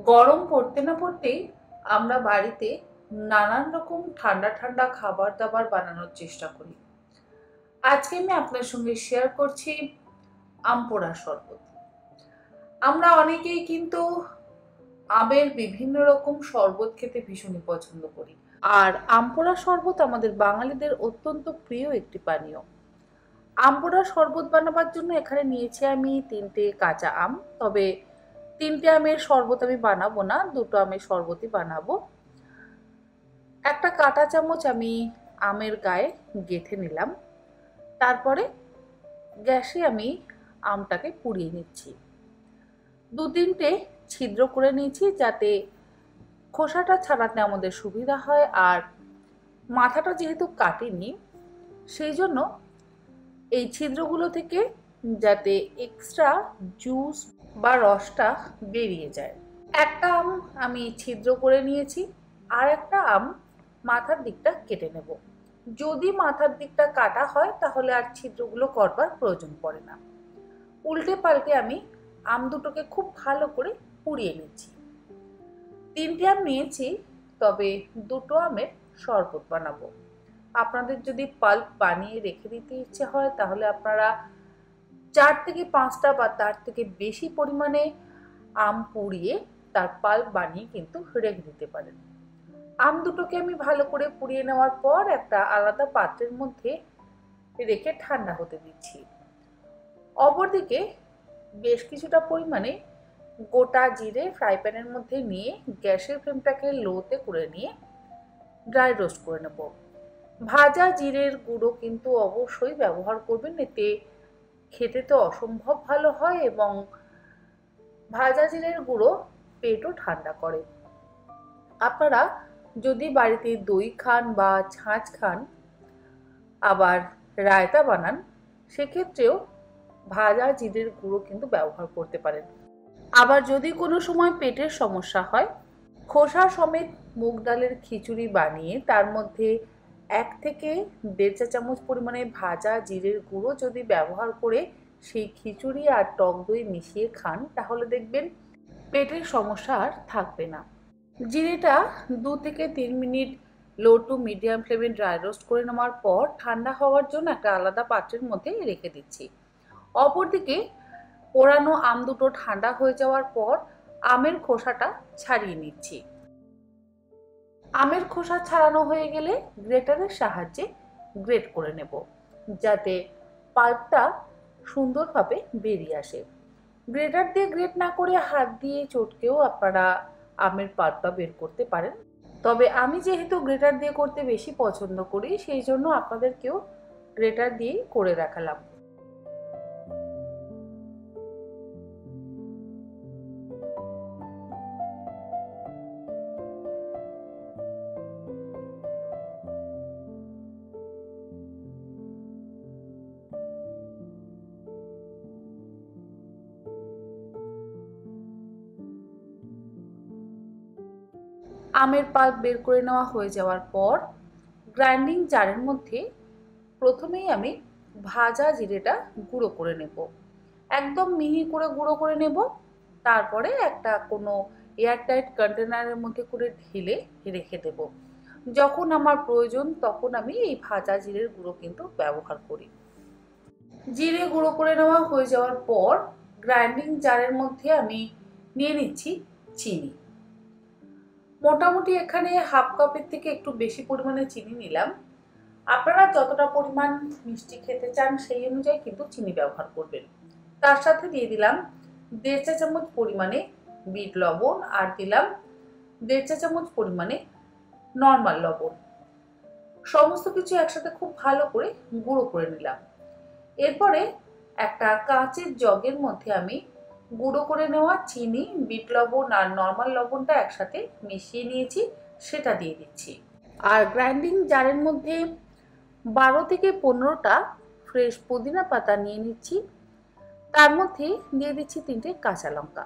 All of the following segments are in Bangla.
গরম পড়তে না পড়তেই আমরা বাড়িতে নানান রকম ঠান্ডা ঠান্ডা খাবার দাবার বানানোর চেষ্টা করি। আজকে আমি আপনার সঙ্গে শেয়ার করছি আম পোড়া শরবত। আমরা অনেকেই কিন্তু আমের বিভিন্ন রকম শরবত খেতে ভীষণই পছন্দ করি। আর আম পোড়া শরবত আমাদের বাঙালিদের অত্যন্ত প্রিয় একটি পানীয়। আম পোড়া শরবত বানাবার জন্য এখানে নিয়েছি আমি 3টে কাঁচা আম। তবে 3টে আমের শরবত আমি বানাবো না, 2টো আমের শরবতই বানাবো। একটা কাঁটা চামচ আমি আমের গায়ে গেঁথে নিলাম। তারপরে গ্যাসে আমি আমটাকে পুড়িয়ে নিচ্ছি। 2-3টে ছিদ্র করে নিয়েছি যাতে খোসাটা ছাড়াতে আমাদের সুবিধা হয়। আর মাথাটা যেহেতু কাটিনি, সেই জন্য এই ছিদ্রগুলো থেকে যাতে এক্সট্রা জুস বা রসটা বেরিয়ে যায়। একটা আম আমি ছিদ্র করে নিয়েছি, আর একটা আম মাথার দিকটা কেটে নেব। যদি মাথার দিকটা কাটা হয় তাহলে আর ছিদ্রগুলো করবার প্রয়োজন পড়ে না। উল্টে পাল্টে আমি আম দুটোকে খুব ভালো করে পুড়িয়ে নিচ্ছি। 3টে আম নিয়েছি, তবে 2টো আমের শরবত বানাবো। আপনাদের যদি পাল্প বানিয়ে রেখে দিতে ইচ্ছে হয় তাহলে আপনারা 4 থেকে 5টা বা তার থেকে বেশি পরিমাণে আম পুড়িয়ে তার পাল্প বানিয়ে কিন্তু রেখে দিতে পারেন। আম দুটোকে আমি ভালো করে পুড়িয়ে নেওয়ার পর একটা আলাদা পাত্রের মধ্যে রেখে ঠান্ডা হতে দিচ্ছি। অপরদিকে বেশ কিছুটা পরিমাণে গোটা জিরে ফ্রাই প্যানের মধ্যে নিয়ে গ্যাসের ফ্লেমটাকে লোতে করে নিয়ে ড্রাই রোস্ট করে নেব। ভাজা জিরের গুঁড়ো কিন্তু অবশ্যই ব্যবহার করবেন, এতে খেতে তো অসম্ভব ভালো হয় এবং ভাজা জিরের গুঁড়ো পেটও ঠান্ডা করে। আপনারা যদি বাড়িতে দই খান বা ছাঁচ খান, আবার রায়তা বানান, সেক্ষেত্রেও ভাজা জিরের গুঁড়ো কিন্তু ব্যবহার করতে পারেন। আবার যদি কোনো সময় পেটের সমস্যা হয়, খোসা সমেত মুগ ডালের খিচুড়ি বানিয়ে তার মধ্যে 1 থেকে 1.5 চা চামচ পরিমাণে ভাজা জিরের গুঁড়ো যদি ব্যবহার করে সেই খিচুড়ি আর টক দই মিশিয়ে খান, তাহলে দেখবেন পেটের সমস্যা আর থাকবে না। জিরেটা 2 থেকে 3 মিনিট লো টু মিডিয়াম ফ্লেমে ড্রাই রোস্ট করে নেওয়ার পর ঠান্ডা হওয়ার জন্য একটা আলাদা পাত্রের মধ্যে রেখে দিচ্ছি। অপরদিকে পোড়ানো আম দুটো ঠান্ডা হয়ে যাওয়ার পর আমের খোসাটা ছাড়িয়ে নিচ্ছি। আমের খোসা ছাড়ানো হয়ে গেলে গ্রেটারের সাহায্যে গ্রেট করে নেব, যাতে পাল্পটা সুন্দরভাবে বেরিয়ে আসে। গ্রেটার দিয়ে গ্রেট না করে হাত দিয়ে চটকেও আপনারা আমের পাল্পটা বের করতে পারেন। তবে আমি যেহেতু গ্রেটার দিয়ে করতে বেশি পছন্দ করি, সেই জন্য আপনাদেরকেও গ্রেটার দিয়েই করে দেখালাম। আমের পাল্প বের করে নেওয়া হয়ে যাওয়ার পর গ্রাইন্ডিং জারের মধ্যে প্রথমেই আমি ভাজা জিরেটা গুঁড়ো করে নেব। একদম মিহি করে গুঁড়ো করে নেব। তারপরে একটা কোনো এয়ারটাইট কন্টেনারের মধ্যে করে ঢেলে রেখে দেব। যখন আমার প্রয়োজন তখন আমি এই ভাজা জিরের গুঁড়ো কিন্তু ব্যবহার করি। জিরে গুঁড়ো করে নেওয়া হয়ে যাওয়ার পর গ্রাইন্ডিং জারের মধ্যে আমি নিয়ে নিচ্ছি চিনি। মোটামুটি এখানে হাফ কাপের থেকে একটু বেশি পরিমাণে চিনি নিলাম। আপনারা যতটা পরিমাণ মিষ্টি খেতে চান সেই অনুযায়ী কিন্তু চিনি ব্যবহার করবেন। তার সাথে দিয়ে দিলাম 1.5 চা চামচ পরিমাণে বিট লবণ, আর দিলাম 1.5 চা চামচ পরিমাণে নর্মাল লবণ। সমস্ত কিছু একসাথে খুব ভালো করে গুঁড়ো করে নিলাম। এরপরে একটা কাঁচের জগের মধ্যে আমি গুঁড়ো করে নেওয়া চিনি, বিট লবণ আর নর্মাল লবণটা একসাথে মিশিয়ে নিয়েছি, সেটা দিয়ে দিচ্ছি। আর গ্রাইন্ডিং জারের মধ্যে 12 থেকে 15টা ফ্রেশ পুদিনা পাতা নিয়ে নিচ্ছি। তার মধ্যে দিয়ে দিচ্ছি 3টে কাঁচা লঙ্কা।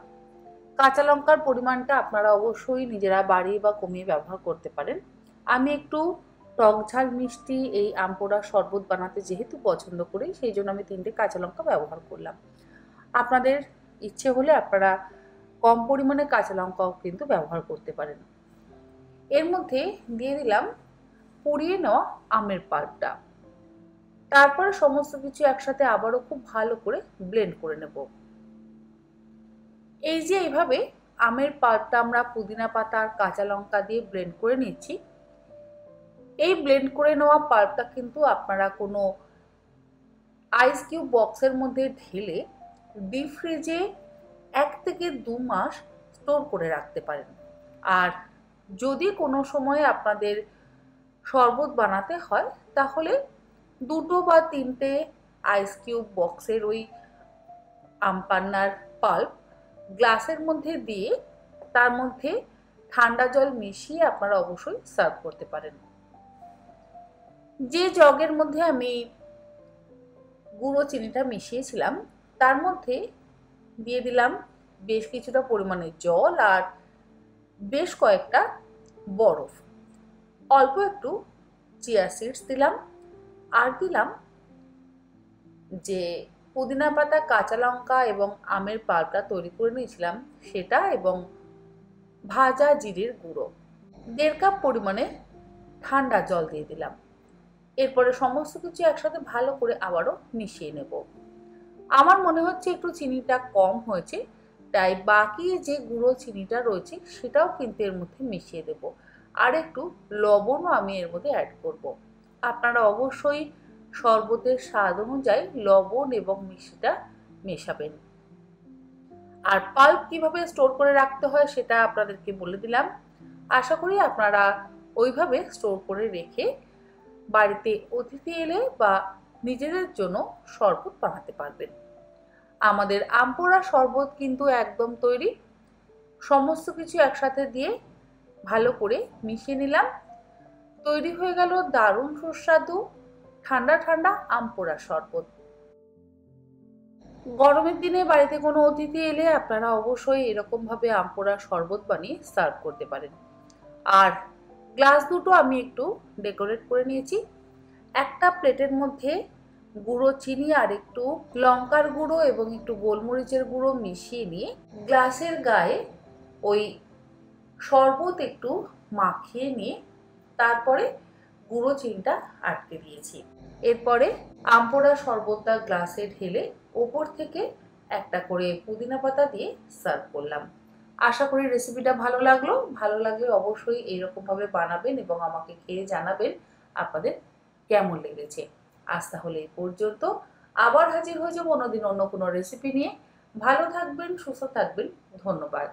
কাঁচা লঙ্কার পরিমাণটা আপনারা অবশ্যই নিজেরা বাড়িয়ে বা কমিয়ে ব্যবহার করতে পারেন। আমি একটু টক ঝাল মিষ্টি এই আম পোড়া শরবত বানাতে যেহেতু পছন্দ করি, সেই জন্য আমি 3টে কাঁচা লঙ্কা ব্যবহার করলাম। আপনাদের ইচ্ছে হলে আপনারা কম পরিমাণে কাঁচা লঙ্কাও কিন্তু ব্যবহার করতে পারেন। এর মধ্যে দিয়ে দিলাম পুড়িয়ে নেওয়া আমের পাল্পটা। তারপরে সমস্ত কিছু একসাথে আবারও খুব ভালো করে ব্লেন্ড করে নেব। এই যে এইভাবে আমের পাল্পটা আমরা পুদিনা পাতা আর কাঁচা লঙ্কা দিয়ে ব্লেন্ড করে নিচ্ছি, এই ব্লেন্ড করে নেওয়া পাল্পটা কিন্তু আপনারা কোনো আইস কিউব বক্সের মধ্যে ঢেলে ডিপ ফ্রিজে 1 থেকে 2 মাস স্টোর করে রাখতে পারেন। আর যদি কোনো সময় আপনাদের শরবত বানাতে হয় তাহলে 2 বা 3টে আইস কিউব বক্সের ওই আম পান্নার পাল্প গ্লাসের মধ্যে দিয়ে তার মধ্যে ঠান্ডা জল মিশিয়ে আপনারা অবশ্যই সার্ভ করতে পারেন। যে জগের মধ্যে আমি গুঁড়ো চিনিটা মিশিয়েছিলাম তার মধ্যে দিয়ে দিলাম বেশ কিছুটা পরিমাণে জল আর বেশ কয়েকটা বরফ, অল্প একটু চিয়া সিডস দিলাম, আর দিলাম যে পুদিনা পাতা, কাঁচা লঙ্কা এবং আমের পাল্পটা তৈরি করে নিয়েছিলাম সেটা, এবং ভাজা জিরের গুঁড়ো। 1.5 কাপ পরিমাণে ঠান্ডা জল দিয়ে দিলাম। এরপরে সমস্ত কিছু একসাথে ভালো করে আবারও মিশিয়ে নেব। আমার মনে হচ্ছে একটু চিনিটা কম হয়েছে, তাই বাকি যে গুঁড়ো চিনিটা রয়েছে সেটাও কিন্তু এর মধ্যে মিশিয়ে দেব। আর একটু লবণও আমি এর মধ্যে অ্যাড করব। আপনারা অবশ্যই শরবতের স্বাদ অনুযায়ী লবণ এবং মিষ্টিটা মেশাবেন। আর পাল্প কিভাবে স্টোর করে রাখতে হয় সেটা আপনাদেরকে বলে দিলাম। আশা করি আপনারা ওইভাবে স্টোর করে রেখে বাড়িতে অতিথি এলে বা নিজেদের জন্য শরবত বানাতে পারবেন। আমাদের আম পোড়া শরবত কিন্তু একদম তৈরি। সমস্ত কিছু একসাথে দিয়ে ভালো করে মিশিয়ে নিলাম। তৈরি হয়ে গেল দারুণ সুস্বাদু ঠান্ডা ঠান্ডা আম পোড়া শরবত। গরমের দিনে বাড়িতে কোনো অতিথি এলে আপনারা অবশ্যই এরকমভাবে আম পোড়া শরবত বানিয়ে সার্ভ করতে পারেন। আর গ্লাস দুটো আমি একটু ডেকোরেট করে নিয়েছি। একটা প্লেটের মধ্যে গুঁড়ো চিনি আর একটু লঙ্কার গুঁড়ো এবং একটু গোলমরিচের গুঁড়ো মিশিয়ে নিয়ে গ্লাসের গায়ে ওই শরবত একটু মাখিয়ে নিয়ে তারপরে গুঁড়ো চিনিটা আটকে দিয়েছি। এরপরে আম পোড়া শরবতটা গ্লাসে ঢেলে ওপর থেকে একটা করে পুদিনা পাতা দিয়ে সার্ভ করলাম। আশা করি রেসিপিটা ভালো লাগলো। ভালো লাগলে অবশ্যই এইরকমভাবে বানাবেন এবং আমাকে খেয়ে জানাবেন আপনাদের কেমন লেগেছে। আজ তাহলে এই পর্যন্ত। আবার হাজির হয়ে যাবো অন্যদিন অন্য কোনো রেসিপি নিয়ে। ভালো থাকবেন, সুস্থ থাকবেন। ধন্যবাদ।